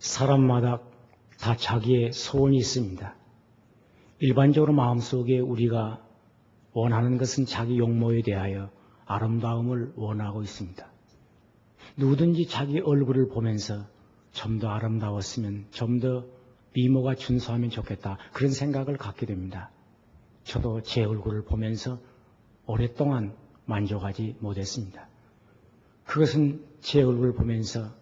사람마다 다 자기의 소원이 있습니다. 일반적으로 마음속에 우리가 원하는 것은 자기 용모에 대하여 아름다움을 원하고 있습니다. 누구든지 자기 얼굴을 보면서 좀 더 아름다웠으면, 좀 더 미모가 준수하면 좋겠다, 그런 생각을 갖게 됩니다. 저도 제 얼굴을 보면서 오랫동안 만족하지 못했습니다. 그것은 제 얼굴을 보면서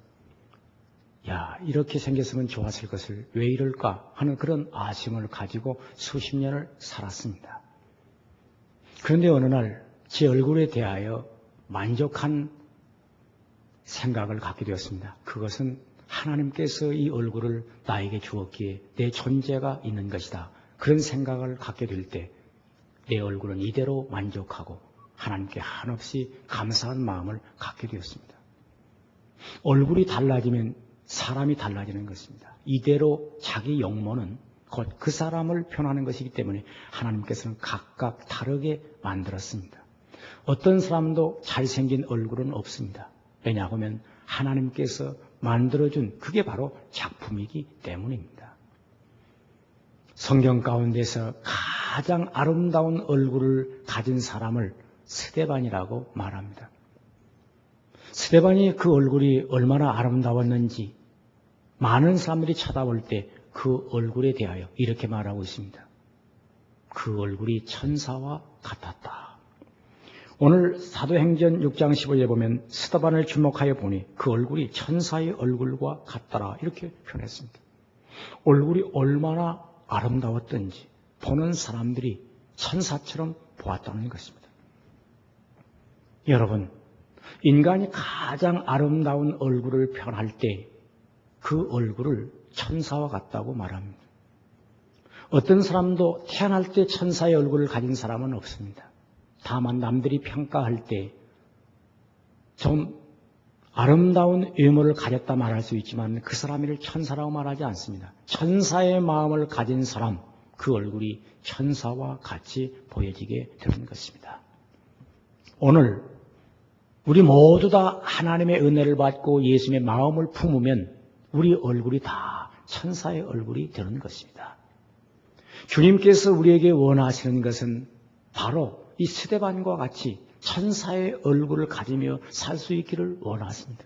이렇게 생겼으면 좋았을 것을 왜 이럴까 하는 그런 아쉬움을 가지고 수십 년을 살았습니다. 그런데 어느 날 제 얼굴에 대하여 만족한 생각을 갖게 되었습니다. 그것은 하나님께서 이 얼굴을 나에게 주었기에 내 존재가 있는 것이다, 그런 생각을 갖게 될 때 내 얼굴은 이대로 만족하고 하나님께 한없이 감사한 마음을 갖게 되었습니다. 얼굴이 달라지면 사람이 달라지는 것입니다. 이대로 자기 용모는 곧 그 사람을 표현하는 것이기 때문에 하나님께서는 각각 다르게 만들었습니다. 어떤 사람도 잘생긴 얼굴은 없습니다. 왜냐하면 하나님께서 만들어준 그게 바로 작품이기 때문입니다. 성경 가운데서 가장 아름다운 얼굴을 가진 사람을 스데반이라고 말합니다. 스데반이 그 얼굴이 얼마나 아름다웠는지 많은 사람들이 쳐다볼 때 그 얼굴에 대하여 이렇게 말하고 있습니다. 그 얼굴이 천사와 같았다. 오늘 사도행전 6장 15절에 보면 스데반을 주목하여 보니 그 얼굴이 천사의 얼굴과 같더라, 이렇게 표현했습니다. 얼굴이 얼마나 아름다웠던지 보는 사람들이 천사처럼 보았다는 것입니다. 여러분, 인간이 가장 아름다운 얼굴을 표현할 때 그 얼굴을 천사와 같다고 말합니다. 어떤 사람도 태어날 때 천사의 얼굴을 가진 사람은 없습니다. 다만 남들이 평가할 때 좀 아름다운 외모를 가졌다 말할 수 있지만 그 사람을 천사라고 말하지 않습니다. 천사의 마음을 가진 사람, 그 얼굴이 천사와 같이 보여지게 되는 것입니다. 오늘 우리 모두 다 하나님의 은혜를 받고 예수님의 마음을 품으면 우리 얼굴이 다 천사의 얼굴이 되는 것입니다. 주님께서 우리에게 원하시는 것은 바로 이 스데반과 같이 천사의 얼굴을 가지며 살 수 있기를 원하십니다.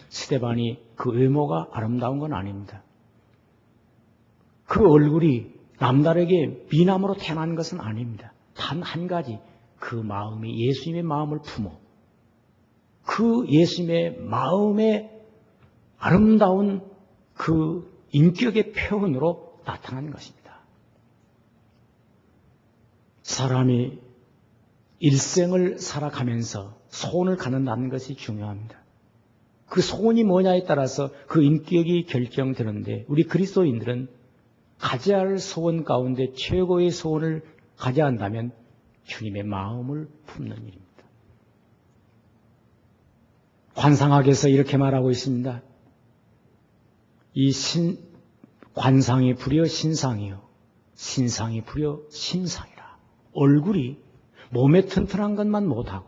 스데반이 그 외모가 아름다운 건 아닙니다. 그 얼굴이 남다르게 미남으로 태어난 것은 아닙니다. 단 한 가지, 그 마음이 예수님의 마음을 품어 그 예수님의 마음의 아름다운 그 인격의 표현으로 나타난 것입니다. 사람이 일생을 살아가면서 소원을 갖는다는 것이 중요합니다. 그 소원이 뭐냐에 따라서 그 인격이 결정되는데 우리 그리스도인들은 가져야 할 소원 가운데 최고의 소원을 가져야 한다면 주님의 마음을 품는 일입니다. 관상학에서 이렇게 말하고 있습니다. 이 관상이 불여 신상이요, 신상이 불여 심상이라. 얼굴이 몸에 튼튼한 것만 못하고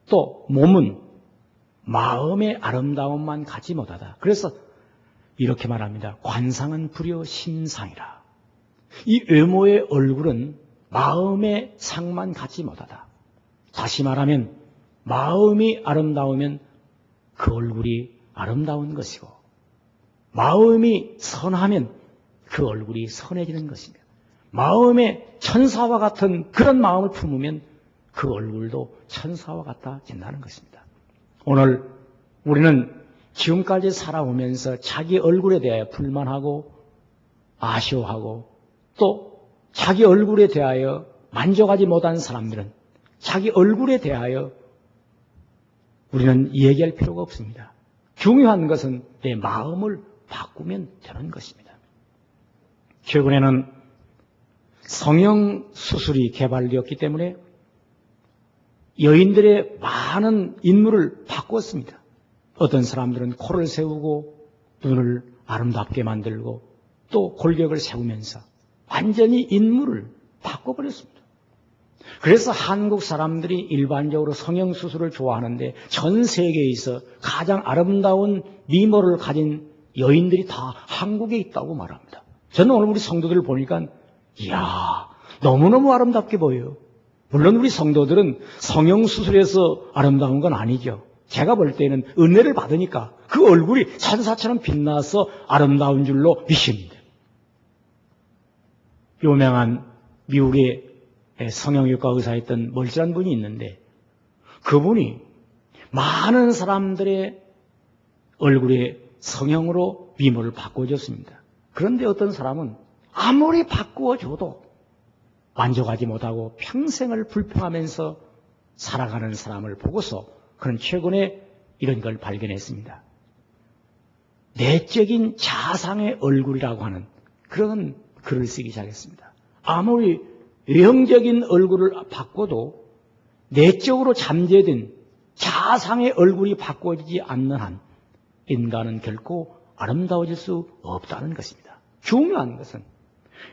또 몸은 마음의 아름다움만 가지 못하다. 그래서 이렇게 말합니다. 관상은 불여 심상이라. 이 외모의 얼굴은 마음의 상만 갖지 못하다. 다시 말하면 마음이 아름다우면 그 얼굴이 아름다운 것이고 마음이 선하면 그 얼굴이 선해지는 것입니다. 마음에 천사와 같은 그런 마음을 품으면 그 얼굴도 천사와 같아진다는 것입니다. 오늘 우리는 지금까지 살아오면서 자기 얼굴에 대하여 불만하고 아쉬워하고 또 자기 얼굴에 대하여 만족하지 못한 사람들은 자기 얼굴에 대하여 우리는 얘기할 필요가 없습니다. 중요한 것은 내 마음을 바꾸면 되는 것입니다. 최근에는 성형 수술이 개발되었기 때문에 여인들의 많은 인물을 바꿨습니다. 어떤 사람들은 코를 세우고 눈을 아름답게 만들고 또 골격을 세우면서 완전히 인물을 바꿔버렸습니다. 그래서 한국 사람들이 일반적으로 성형수술을 좋아하는데 전 세계에서 가장 아름다운 미모를 가진 여인들이 다 한국에 있다고 말합니다. 저는 오늘 우리 성도들을 보니까 이야, 너무너무 아름답게 보여요. 물론 우리 성도들은 성형수술에서 아름다운 건 아니죠. 제가 볼 때는 은혜를 받으니까 그 얼굴이 천사처럼 빛나서 아름다운 줄로 믿습니다. 유명한 미국의 성형외과 의사였던 멀쩡한 분이 있는데 그분이 많은 사람들의 얼굴에 성형으로 미모를 바꿔줬습니다. 그런데 어떤 사람은 아무리 바꾸어줘도 만족하지 못하고 평생을 불평하면서 살아가는 사람을 보고서 그는 최근에 이런 걸 발견했습니다. 내적인 자상의 얼굴이라고 하는 그런 글을 쓰기 시작했습니다. 아무리 외형적인 얼굴을 바꿔도 내적으로 잠재된 자상의 얼굴이 바꿔지지 않는 한 인간은 결코 아름다워질 수 없다는 것입니다. 중요한 것은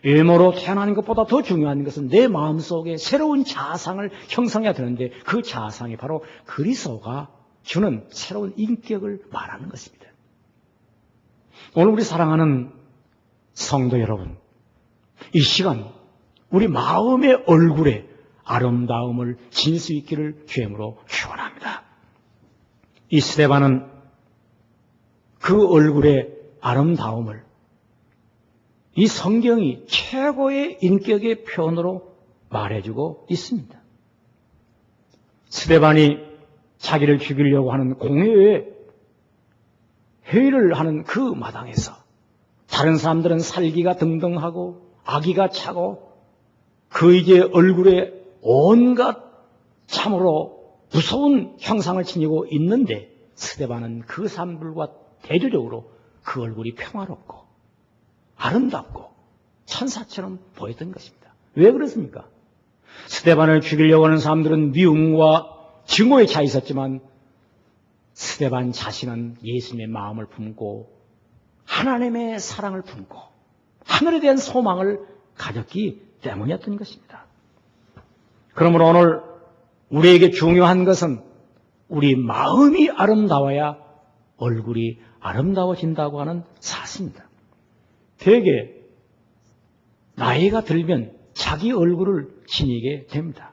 외모로 태어나는 것보다 더 중요한 것은 내 마음속에 새로운 자상을 형성해야 되는데 그 자상이 바로 그리스도가 주는 새로운 인격을 말하는 것입니다. 오늘 우리 사랑하는 성도 여러분, 이 시간 우리 마음의 얼굴에 아름다움을 지닐 수 있기를 주님으로 축원합니다. 이 스데반은 그 얼굴의 아름다움을 이 성경이 최고의 인격의 표현으로 말해주고 있습니다. 스데반이 자기를 죽이려고 하는 공회에 회의를 하는 그 마당에서 다른 사람들은 살기가 등등하고 아기가 차고 그 이제 얼굴에 온갖 참으로 무서운 형상을 지니고 있는데 스데반은 그 사람들과 대조적으로 그 얼굴이 평화롭고 아름답고 천사처럼 보였던 것입니다. 왜 그렇습니까? 스데반을 죽이려고 하는 사람들은 미움과 증오에 차 있었지만 스데반 자신은 예수님의 마음을 품고 하나님의 사랑을 품고 하늘에 대한 소망을 가졌기 때문이었던 것입니다. 그러므로 오늘 우리에게 중요한 것은 우리 마음이 아름다워야 얼굴이 아름다워진다고 하는 사실입니다. 대개 나이가 들면 자기 얼굴을 지니게 됩니다.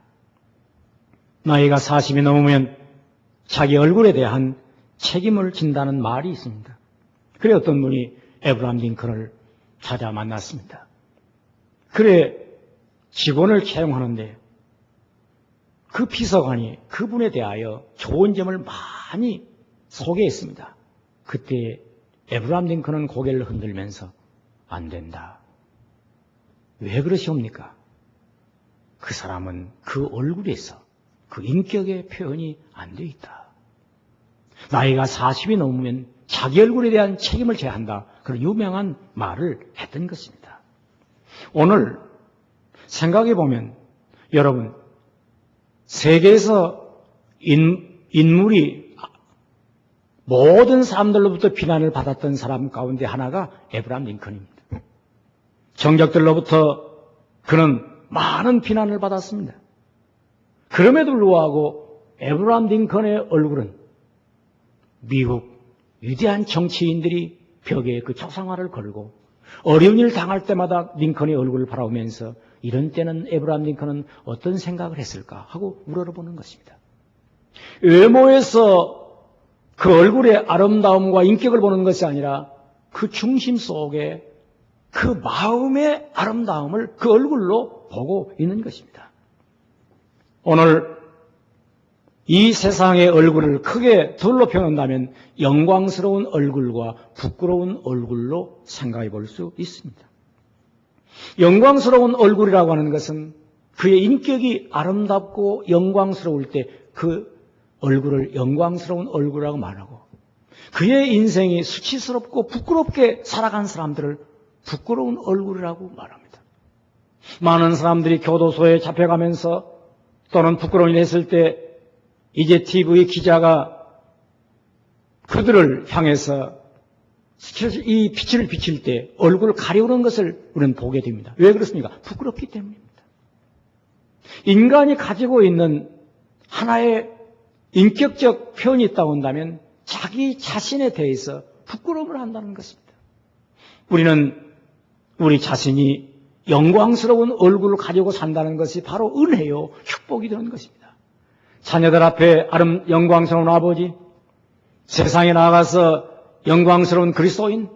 나이가 40이 넘으면 자기 얼굴에 대한 책임을 진다는 말이 있습니다. 그래 어떤 분이 에브라함 링컨을 찾아 만났습니다. 그래 직원을 채용하는데 그 비서관이 그분에 대하여 좋은 점을 많이 소개했습니다. 그때 에브라함 링컨은 고개를 흔들면서 안 된다. 왜 그러시옵니까? 그 사람은 그 얼굴에서 그 인격의 표현이 안 돼 있다. 나이가 40이 넘으면 자기 얼굴에 대한 책임을 져야 한다. 그런 유명한 말을 했던 것입니다. 오늘 생각해 보면 여러분 세계에서 인물이 모든 사람들로부터 비난을 받았던 사람 가운데 하나가 에브라함 링컨입니다. 정적들로부터 그는 많은 비난을 받았습니다. 그럼에도 불구하고 에브라함 링컨의 얼굴은 미국 위대한 정치인들이 벽에 그 초상화를 걸고 어려운 일 당할 때마다 링컨의 얼굴을 바라보면서 이런 때는 에브라함 링컨은 어떤 생각을 했을까 하고 우러러보는 것입니다. 외모에서 그 얼굴의 아름다움과 인격을 보는 것이 아니라 그 중심 속에 그 마음의 아름다움을 그 얼굴로 보고 있는 것입니다. 오늘 이 세상의 얼굴을 크게 둘로 표현한다면 영광스러운 얼굴과 부끄러운 얼굴로 생각해 볼 수 있습니다. 영광스러운 얼굴이라고 하는 것은 그의 인격이 아름답고 영광스러울 때 그 얼굴을 영광스러운 얼굴이라고 말하고 그의 인생이 수치스럽고 부끄럽게 살아간 사람들을 부끄러운 얼굴이라고 말합니다. 많은 사람들이 교도소에 잡혀가면서 또는 부끄러운 일을 했을 때 이제 TV 기자가 그들을 향해서 이 빛을 비칠 때 얼굴을 가리우는 것을 우리는 보게 됩니다. 왜 그렇습니까? 부끄럽기 때문입니다. 인간이 가지고 있는 하나의 인격적 표현이 있다고 한다면 자기 자신에 대해서 부끄러움을 한다는 것입니다. 우리는 우리 자신이 영광스러운 얼굴을 가지고 산다는 것이 바로 은혜요, 축복이 되는 것입니다. 자녀들 앞에 영광스러운 아버지, 세상에 나가서 영광스러운 그리스도인,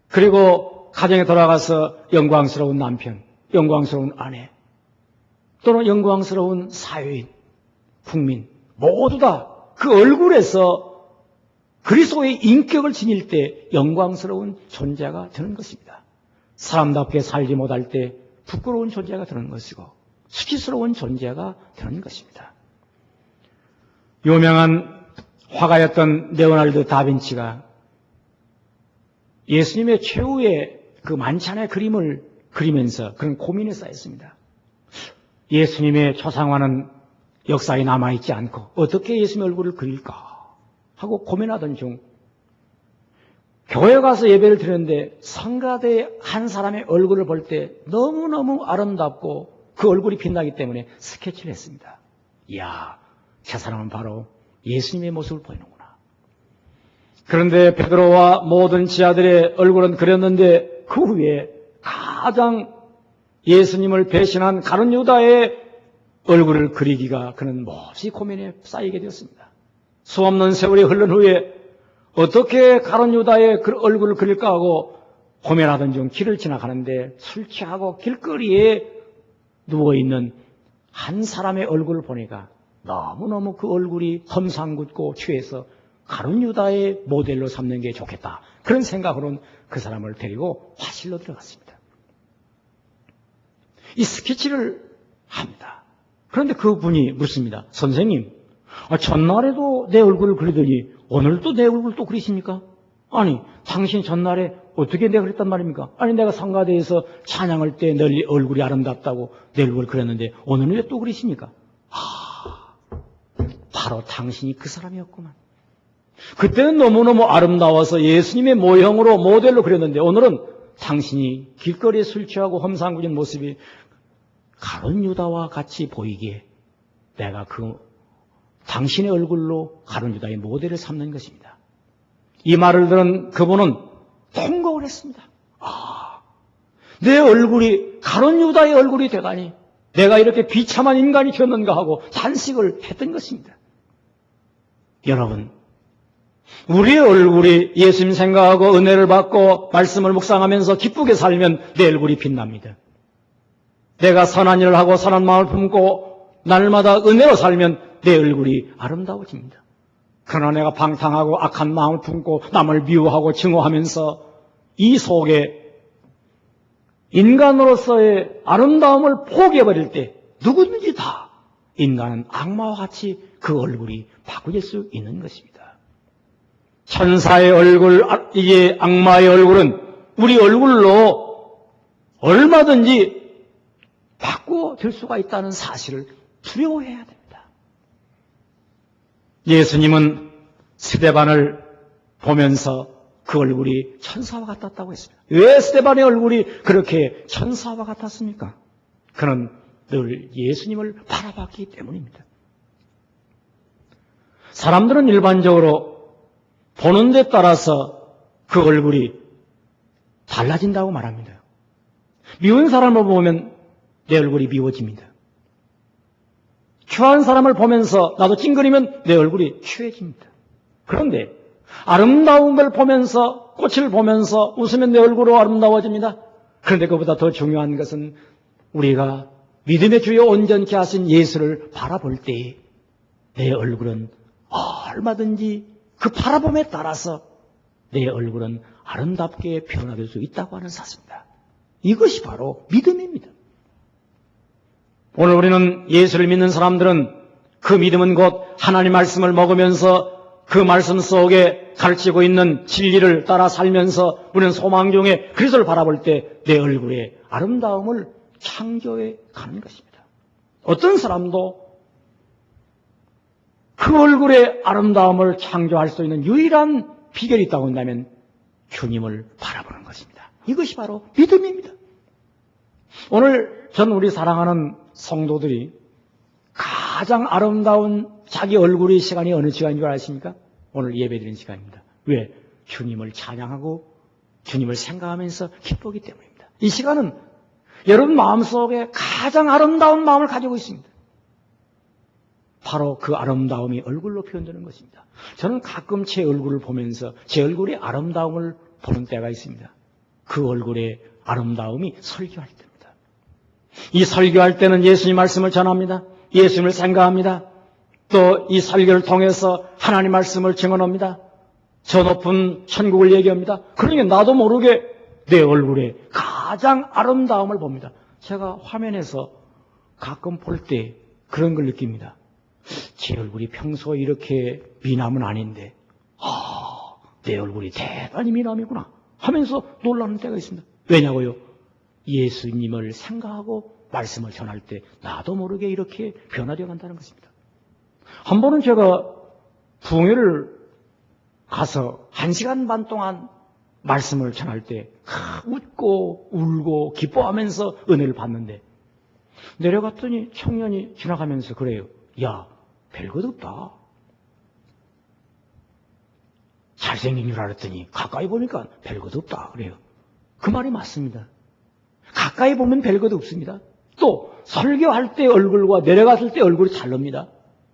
그리고 가정에 돌아가서 영광스러운 남편, 영광스러운 아내, 또는 영광스러운 사회인, 국민, 모두 다 그 얼굴에서 그리스도의 인격을 지닐 때 영광스러운 존재가 되는 것입니다. 사람답게 살지 못할 때 부끄러운 존재가 되는 것이고 수치스러운 존재가 되는 것입니다. 유명한 화가였던 레오나르도 다빈치가 예수님의 최후의 그 만찬의 그림을 그리면서 그런 고민에 쌓였습니다. 예수님의 초상화는 역사에 남아있지 않고 어떻게 예수님의 얼굴을 그릴까 하고 고민하던 중 교회 가서 예배를 드렸는데 성가대 한 사람의 얼굴을 볼 때 너무너무 아름답고 그 얼굴이 빛나기 때문에 스케치를 했습니다. 이야, 저 사람은 바로 예수님의 모습을 보이는구나. 그런데 베드로와 모든 지하들의 얼굴은 그렸는데 그 후에 가장 예수님을 배신한 가룟 유다의 얼굴을 그리기가 그는 몹시 고민에 쌓이게 되었습니다. 수없는 세월이 흐른 후에 어떻게 가룟 유다의 그 얼굴을 그릴까 하고 고민하던 중 길을 지나가는데 술 취하고 길거리에 누워있는 한 사람의 얼굴을 보니까 너무너무 그 얼굴이 험상궂고 취해서 가룟 유다의 모델로 삼는 게 좋겠다. 그런 생각으로는 그 사람을 데리고 화실로 들어갔습니다. 이 스케치를 합니다. 그런데 그분이 묻습니다. 선생님, 전날에도 내 얼굴을 그리더니 오늘도 내 얼굴을 또 그리십니까? 아니, 당신 전날에 어떻게 내가 그랬단 말입니까? 아니, 내가 성가대에서 찬양할 때 내 얼굴이 아름답다고 내 얼굴을 그렸는데 오늘은 왜 또 그리십니까? 바로 당신이 그 사람이었구만. 그때는 너무너무 아름다워서 예수님의 모형으로 모델로 그렸는데 오늘은 당신이 길거리에 술 취하고 험상궂은 모습이 가룟 유다와 같이 보이기에 내가 당신의 얼굴로 가룟 유다의 모델을 삼는 것입니다. 이 말을 들은 그분은 통곡을 했습니다. 내 얼굴이 가룟 유다의 얼굴이 되다니 내가 이렇게 비참한 인간이 되었는가 하고 탄식을 했던 것입니다. 여러분, 우리의 얼굴이 예수님 생각하고 은혜를 받고 말씀을 묵상하면서 기쁘게 살면 내 얼굴이 빛납니다. 내가 선한 일을 하고 선한 마음을 품고 날마다 은혜로 살면 내 얼굴이 아름다워집니다. 그러나 내가 방탕하고 악한 마음을 품고 남을 미워하고 증오하면서 이 속에 인간으로서의 아름다움을 포기해버릴 때 누구든지 다 인간은 악마와 같이 그 얼굴이 바꾸질 수 있는 것입니다. 천사의 얼굴, 이게 악마의 얼굴은 우리 얼굴로 얼마든지 바꾸어질 수가 있다는 사실을 두려워해야 됩니다. 예수님은 스데반을 보면서 그 얼굴이 천사와 같았다고 했습니다. 왜 스데반의 얼굴이 그렇게 천사와 같았습니까? 그는 늘 예수님을 바라봤기 때문입니다. 사람들은 일반적으로 보는 데 따라서 그 얼굴이 달라진다고 말합니다. 미운 사람을 보면 내 얼굴이 미워집니다. 취한 사람을 보면서 나도 찡그리면 내 얼굴이 취해집니다. 그런데 아름다운 걸 보면서, 꽃을 보면서 웃으면 내 얼굴로 아름다워집니다. 그런데 그보다 더 중요한 것은 우리가 믿음의 주여 온전케 하신 예수를 바라볼 때 내 얼굴은 얼마든지 그 바라봄에 따라서 내 얼굴은 아름답게 변화될 수 있다고 하는 사실입니다. 이것이 바로 믿음입니다. 오늘 우리는 예수를 믿는 사람들은 그 믿음은 곧 하나님 말씀을 먹으면서 그 말씀 속에 가르치고 있는 진리를 따라 살면서 우리는 소망 중에 그리스도를 바라볼 때 내 얼굴의 아름다움을 창조해 가는 것입니다. 어떤 사람도 그 얼굴의 아름다움을 창조할 수 있는 유일한 비결이 있다고 한다면 주님을 바라보는 것입니다. 이것이 바로 믿음입니다. 오늘 전 우리 사랑하는 성도들이 가장 아름다운 자기 얼굴의 시간이 어느 시간인 줄 아십니까? 오늘 예배드리는 시간입니다. 왜? 주님을 찬양하고 주님을 생각하면서 기쁘기 때문입니다. 이 시간은 여러분 마음속에 가장 아름다운 마음을 가지고 있습니다. 바로 그 아름다움이 얼굴로 표현되는 것입니다. 저는 가끔 제 얼굴을 보면서 제 얼굴의 아름다움을 보는 때가 있습니다. 그 얼굴의 아름다움이 설교할 때입니다. 이 설교할 때는 예수님 말씀을 전합니다. 예수님을 생각합니다. 또 이 설교를 통해서 하나님 말씀을 증언합니다. 저 높은 천국을 얘기합니다. 그러니 나도 모르게 내 얼굴에 가장 아름다움을 봅니다. 제가 화면에서 가끔 볼 때 그런 걸 느낍니다. 제 얼굴이 평소에 이렇게 미남은 아닌데 내 얼굴이 대단히 미남이구나 하면서 놀라는 때가 있습니다. 왜냐고요? 예수님을 생각하고 말씀을 전할 때 나도 모르게 이렇게 변화되어 간다는 것입니다. 한 번은 제가 부흥회를 가서 1시간 반 동안 말씀을 전할 때 웃고 울고 기뻐하면서 은혜를 받는데 내려갔더니 청년이 지나가면서 그래요. 야, 별것 없다. 잘생긴 줄 알았더니 가까이 보니까 별것 없다. 그래요. 그 말이 맞습니다. 가까이 보면 별것 없습니다. 또 설교할 때 얼굴과 내려갔을 때 얼굴이 다릅니다.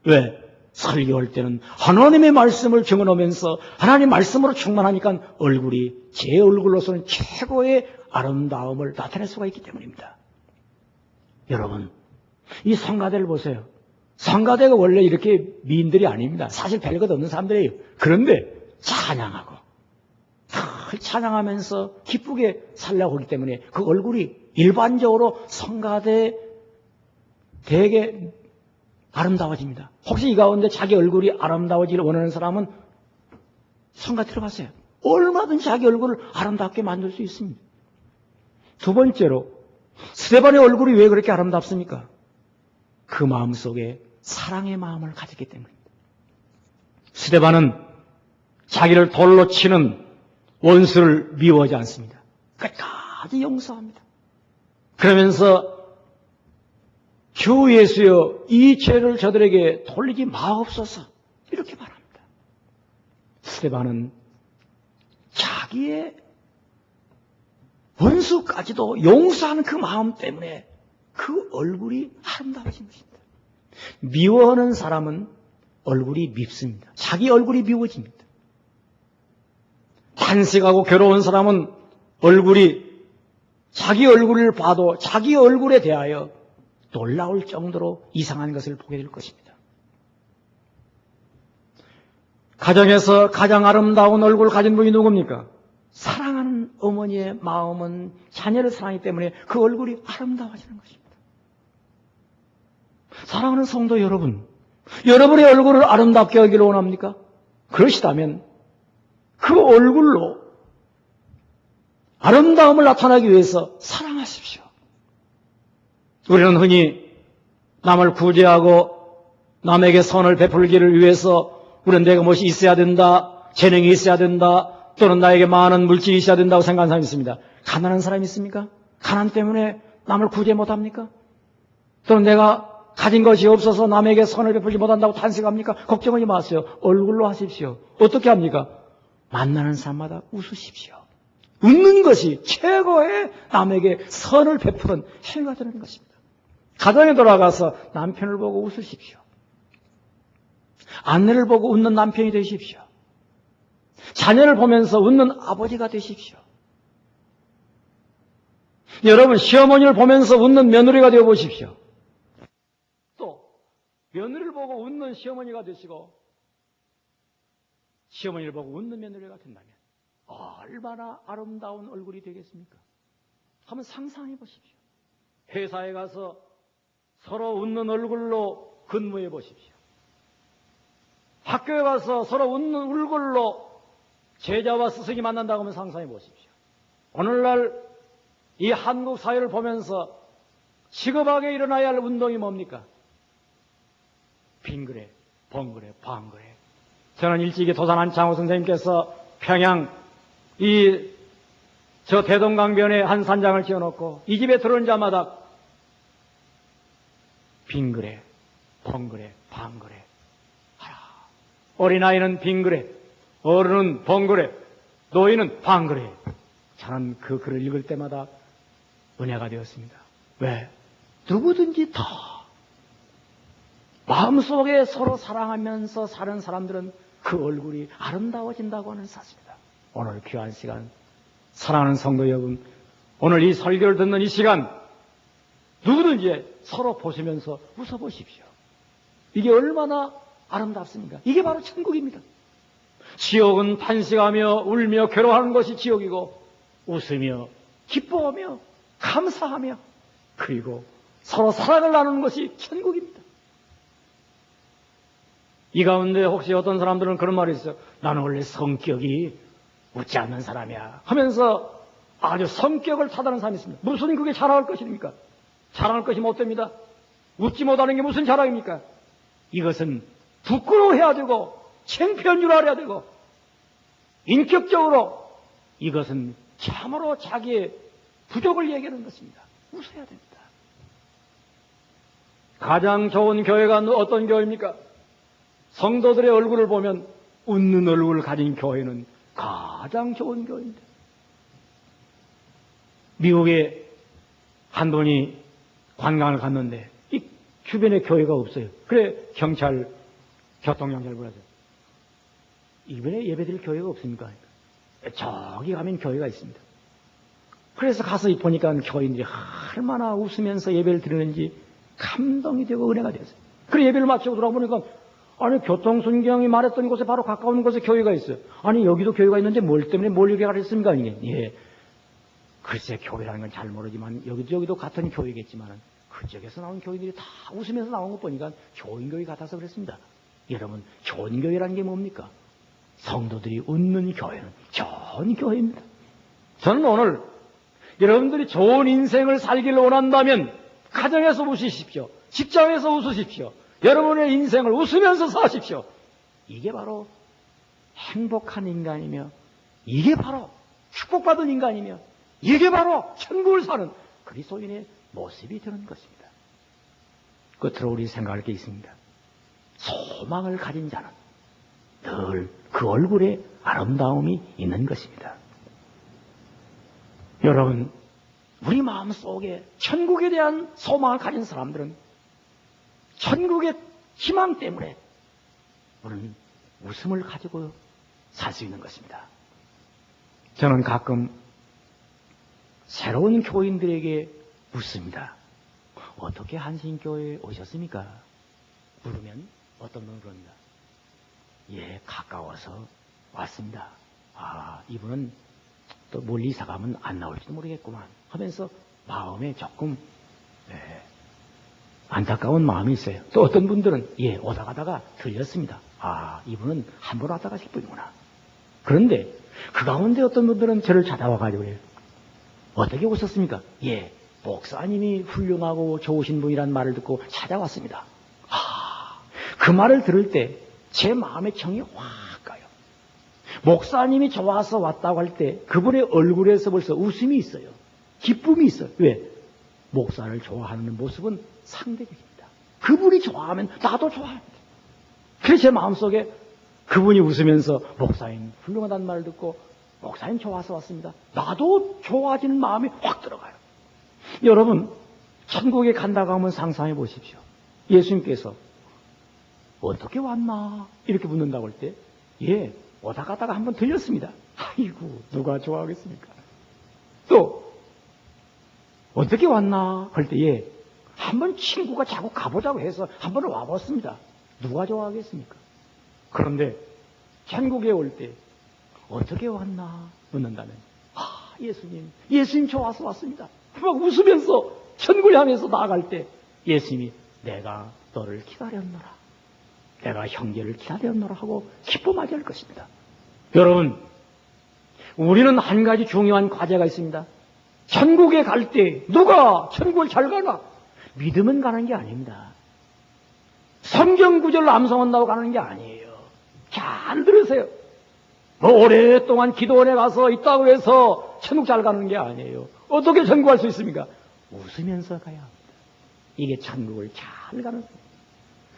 왜? 설교할 때는 하나님의 말씀을 증언하면서 하나님 말씀으로 충만하니까 얼굴이 제 얼굴로서는 최고의 아름다움을 나타낼 수가 있기 때문입니다. 여러분, 이 성가대를 보세요. 성가대가 원래 이렇게 미인들이 아닙니다. 사실 별것 없는 사람들이에요. 그런데 찬양하고 찬양하면서 기쁘게 살려고 하기 때문에 그 얼굴이 일반적으로 성가대 되게 아름다워집니다. 혹시 이 가운데 자기 얼굴이 아름다워지기를 원하는 사람은 성가대로 들어가세요. 얼마든지 자기 얼굴을 아름답게 만들 수 있습니다. 두 번째로 스데반의 얼굴이 왜 그렇게 아름답습니까? 그 마음속에 사랑의 마음을 가졌기 때문입니다. 스데반은 자기를 돌로 치는 원수를 미워하지 않습니다. 끝까지 용서합니다. 그러면서 주 예수여 이 죄를 저들에게 돌리지 마옵소서 이렇게 말합니다. 스데반은 자기의 원수까지도 용서하는 그 마음 때문에 그 얼굴이 아름다워진 것입니다. 미워하는 사람은 얼굴이 밉습니다. 자기 얼굴이 미워집니다. 탄식하고 괴로운 사람은 얼굴이 자기 얼굴을 봐도 자기 얼굴에 대하여 놀라울 정도로 이상한 것을 보게 될 것입니다. 가정에서 가장 아름다운 얼굴을 가진 분이 누굽니까? 사랑하는 어머니의 마음은 자녀를 사랑하기 때문에 그 얼굴이 아름다워지는 것입니다. 사랑하는 성도 여러분, 여러분의 얼굴을 아름답게 하기를 원합니까? 그러시다면 그 얼굴로 아름다움을 나타내기 위해서 사랑하십시오. 우리는 흔히 남을 구제하고 남에게 선을 베풀기를 위해서 우리는 내가 무엇이 있어야 된다, 재능이 있어야 된다, 또는 나에게 많은 물질이 있어야 된다고 생각하는 사람이 있습니다. 가난한 사람이 있습니까? 가난 때문에 남을 구제 못합니까? 또는 내가 가진 것이 없어서 남에게 선을 베풀지 못한다고 탄식합니까? 걱정하지 마세요. 얼굴로 하십시오. 어떻게 합니까? 만나는 사람마다 웃으십시오. 웃는 것이 최고의 남에게 선을 베푸는 행위가 되는 것입니다. 가정에 돌아가서 남편을 보고 웃으십시오. 아내를 보고 웃는 남편이 되십시오. 자녀를 보면서 웃는 아버지가 되십시오. 여러분, 시어머니를 보면서 웃는 며느리가 되어 보십시오. 또 며느리를 보고 웃는 시어머니가 되시고 시어머니를 보고 웃는 며느리가 된다면 얼마나 아름다운 얼굴이 되겠습니까? 한번 상상해 보십시오. 회사에 가서 서로 웃는 얼굴로 근무해 보십시오. 학교에 가서 서로 웃는 얼굴로 제자와 스승이 만난다고 하면 상상해 보십시오. 오늘날 이 한국 사회를 보면서 시급하게 일어나야 할 운동이 뭡니까? 빙그레, 번그레, 방그레. 저는 일찍이 도산 한창호 선생님께서 평양 저 대동강변에 한 산장을 지어놓고 이 집에 들어온 자마다 빙그레, 번그레, 방그레 하라. 어린아이는 빙그레, 어른은 번그레, 노인은 방그레. 저는 그 글을 읽을 때마다 은혜가 되었습니다. 왜? 누구든지 다 마음속에 서로 사랑하면서 사는 사람들은 그 얼굴이 아름다워진다고 하는 사실입니다. 오늘 귀한 시간, 사랑하는 성도 여러분, 오늘 이 설교를 듣는 이 시간, 누구든지 서로 보시면서 웃어보십시오. 이게 얼마나 아름답습니까? 이게 바로 천국입니다. 지옥은 탄식하며 울며 괴로워하는 것이 지옥이고, 웃으며 기뻐하며 감사하며 그리고 서로 사랑을 나누는 것이 천국입니다. 이 가운데 혹시 어떤 사람들은 그런 말이 있어요. 나는 원래 성격이 웃지 않는 사람이야 하면서 아주 성격을 타다는 사람이 있습니다. 무슨 그게 자랑할 것입니까? 자랑할 것이 못 됩니다. 웃지 못하는 게 무슨 자랑입니까? 이것은 부끄러워해야 되고 창피한 줄 알아야 되고 인격적으로 이것은 참으로 자기의 부족을 얘기하는 것입니다. 웃어야 됩니다. 가장 좋은 교회가 어떤 교회입니까? 성도들의 얼굴을 보면 웃는 얼굴을 가진 교회는 가장 좋은 교회입니다. 미국에 한 분이 관광을 갔는데 이 주변에 교회가 없어요. 그래 경찰, 교통경찰 불러서 이번에 예배드릴 교회가 없습니까? 저기 가면 교회가 있습니다. 그래서 가서 보니까 교인들이 얼마나 웃으면서 예배를 드리는지 감동이 되고 은혜가 되었어요. 그래 예배를 마치고 돌아보니까 아니 교통순경이 말했던 곳에 바로 가까운 곳에 교회가 있어요. 아니 여기도 교회가 있는데 뭘 때문에 뭘 얘기를 했습니까? 이게 예. 글쎄 교회라는 건 잘 모르지만 여기도 같은 교회겠지만 그쪽에서 나온 교인들이 다 웃으면서 나온 거 보니까 좋은 교회 같아서 그랬습니다. 여러분 좋은 교회라는 게 뭡니까? 성도들이 웃는 교회는 좋은 교회입니다. 저는 오늘 여러분들이 좋은 인생을 살기를 원한다면 가정에서 웃으십시오. 직장에서 웃으십시오. 여러분의 인생을 웃으면서 사십시오. 이게 바로 행복한 인간이며 이게 바로 축복받은 인간이며 이게 바로 천국을 사는 그리스도인의 모습이 되는 것입니다. 끝으로 우리 생각할 게 있습니다. 소망을 가진 자는 늘 그 얼굴에 아름다움이 있는 것입니다. 여러분, 우리 마음속에 천국에 대한 소망을 가진 사람들은 천국의 희망 때문에 우리는 웃음을 가지고 살 수 있는 것입니다. 저는 가끔 새로운 교인들에게 묻습니다. 어떻게 한신교회에 오셨습니까? 물으면 어떤 분은 그럽니다. 예, 가까워서 왔습니다. 아, 이분은 또 멀리 이사 가면 안 나올지도 모르겠구만 하면서 마음에 조금 안타까운 마음이 있어요. 또 어떤 분들은 예, 오다 가다가 들렸습니다. 아, 이분은 한 번 왔다 가실 분이구나. 그런데 그 가운데 어떤 분들은 저를 찾아와 가지고 그래요. 어떻게 오셨습니까? 예, 목사님이 훌륭하고 좋으신 분이란 말을 듣고 찾아왔습니다. 아, 그 말을 들을 때 제 마음의 정이 확 가요. 목사님이 좋아서 왔다고 할 때 그분의 얼굴에서 벌써 웃음이 있어요. 기쁨이 있어요. 왜? 목사를 좋아하는 모습은 상대적입니다. 그분이 좋아하면 나도 좋아합니다. 그래서 제 마음속에 그분이 웃으면서 목사님 훌륭하다는 말을 듣고 목사님 좋아서 왔습니다. 나도 좋아지는 마음이 확 들어가요. 여러분, 천국에 간다고 하면 상상해 보십시오. 예수님께서 어떻게 왔나? 이렇게 묻는다고 할 때, 예, 오다 가다가 한번 들렸습니다. 아이고, 누가 좋아하겠습니까? 또, 어떻게 왔나? 할 때, 예, 한번 친구가 자꾸 가보자고 해서 한번 와봤습니다. 누가 좋아하겠습니까? 그런데, 천국에 올 때, 어떻게 왔나? 묻는다면, 아, 예수님 좋아서 왔습니다. 막 웃으면서 천국을 향해서 나아갈 때, 예수님이 내가 너를 기다렸노라. 내가 형제를 기다렸노라 하고 기뻐하게 할 것입니다. 여러분, 우리는 한 가지 중요한 과제가 있습니다. 천국에 갈 때 누가 천국을 잘 가나? 믿으면 가는 게 아닙니다. 성경 구절을 암송한다고 가는 게 아니에요. 잘 들으세요. 뭐 오랫동안 기도원에 가서 있다고 해서 천국 잘 가는 게 아니에요. 어떻게 천국 갈 수 있습니까? 웃으면서 가야 합니다. 이게 천국을 잘 가는 거예요.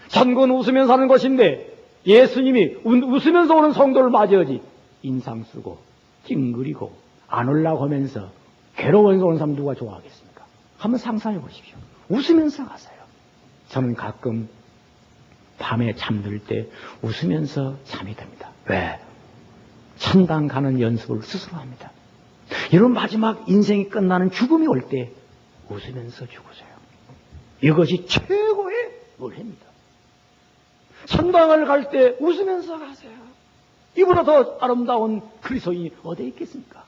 천국은 웃으면서 하는 것인데 예수님이 웃으면서 오는 성도를 맞이하지 인상 쓰고 찡그리고 안 올라고 하면서 괴로워서 오는 사람 누가 좋아하겠습니까? 한번 상상해 보십시오. 웃으면서 가세요. 저는 가끔 밤에 잠들 때 웃으면서 잠이 듭니다. 왜? 천당 가는 연습을 스스로 합니다. 이런 마지막 인생이 끝나는 죽음이 올 때 웃으면서 죽으세요. 이것이 최고의 노래입니다. 천당을 갈 때 웃으면서 가세요. 이보다 더 아름다운 그리스도인이 어디에 있겠습니까?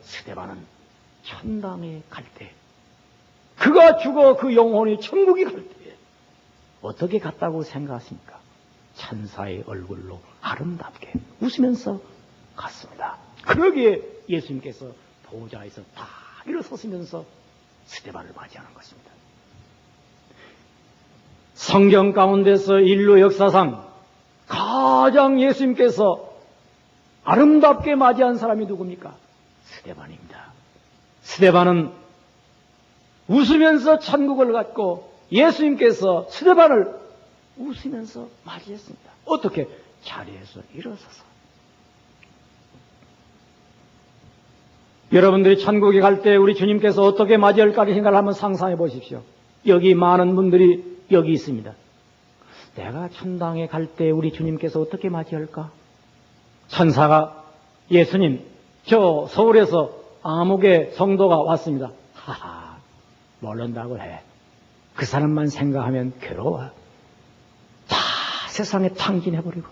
스데반은 천당에 갈 때, 그가 죽어 그 영혼이 천국에 갈 때 어떻게 갔다고 생각하십니까? 천사의 얼굴로 아름답게 웃으면서 갔습니다. 그러기에 예수님께서 보좌에서 다 일어서시면서 스데반을 맞이하는 것입니다. 성경 가운데서 인류 역사상 가장 예수님께서 아름답게 맞이한 사람이 누굽니까? 스데반입니다. 스데반은 웃으면서 천국을 갔고 예수님께서 스데반을 웃으면서 맞이했습니다. 어떻게? 자리에서 일어서서. 여러분들이 천국에 갈 때 우리 주님께서 어떻게 맞이할까 생각을 한번 상상해 보십시오. 여기 많은 분들이 여기 있습니다. 내가 천당에 갈 때 우리 주님께서 어떻게 맞이할까? 천사가 예수님, 저 서울에서 암흑의 성도가 왔습니다. 하하, 모른다고 해. 그 사람만 생각하면 괴로워. 다 세상에 탕진해버리고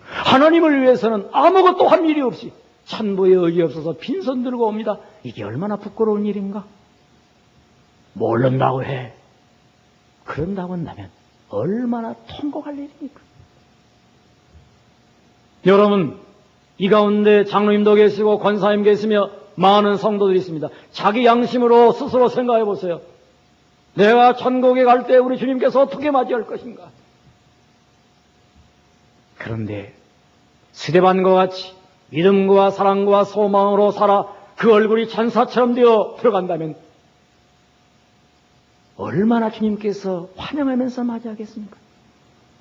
하나님을 위해서는 아무것도 할 일이 없이 천부에 의지 없어서 빈손 들고 옵니다. 이게 얼마나 부끄러운 일인가? 모른다고 해. 그런다고 한다면 얼마나 통곡할 일입니까? 여러분, 이 가운데 장로님도 계시고 권사님 계시며 많은 성도들이 있습니다. 자기 양심으로 스스로 생각해 보세요. 내가 천국에 갈 때 우리 주님께서 어떻게 맞이할 것인가? 그런데 스데반과 같이 믿음과 사랑과 소망으로 살아 그 얼굴이 천사처럼 되어 들어간다면 얼마나 주님께서 환영하면서 맞이하겠습니까?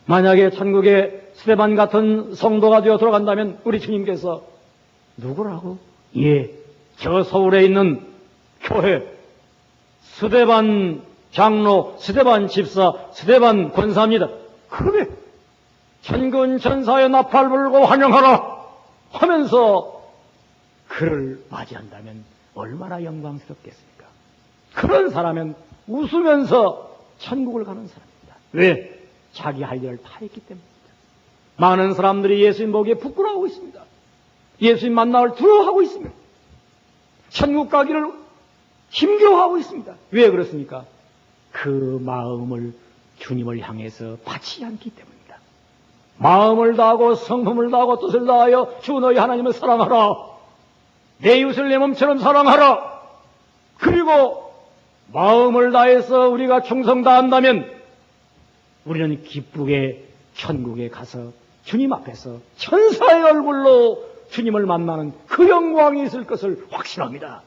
만약에 천국에 스데반 같은 성도가 되어 들어간다면 우리 주님께서 누구라고? 예, 저 서울에 있는 교회 스데반 장로, 스데반 집사, 스데반 권사입니다. 그러면 천군 천사의 나팔 불고 환영하라 하면서 그를 맞이한다면 얼마나 영광스럽겠습니까? 그런 사람은 웃으면서 천국을 가는 사람입니다. 왜? 자기 할 일을 다 했기 때문입니다. 많은 사람들이 예수님 보기에 부끄러워하고 있습니다. 예수님 만나를 두려워하고 있습니다. 천국 가기를 힘겨워하고 있습니다. 왜 그렇습니까? 그 마음을 주님을 향해서 바치지 않기 때문입니다. 마음을 다하고 성품을 다하고 뜻을 다하여 주 너희 하나님을 사랑하라. 내 이웃을 내 몸처럼 사랑하라. 그리고 마음을 다해서 우리가 충성 다한다면 우리는 기쁘게 천국에 가서 주님 앞에서 천사의 얼굴로 주님을 만나는 그 영광이 있을 것을 확신합니다.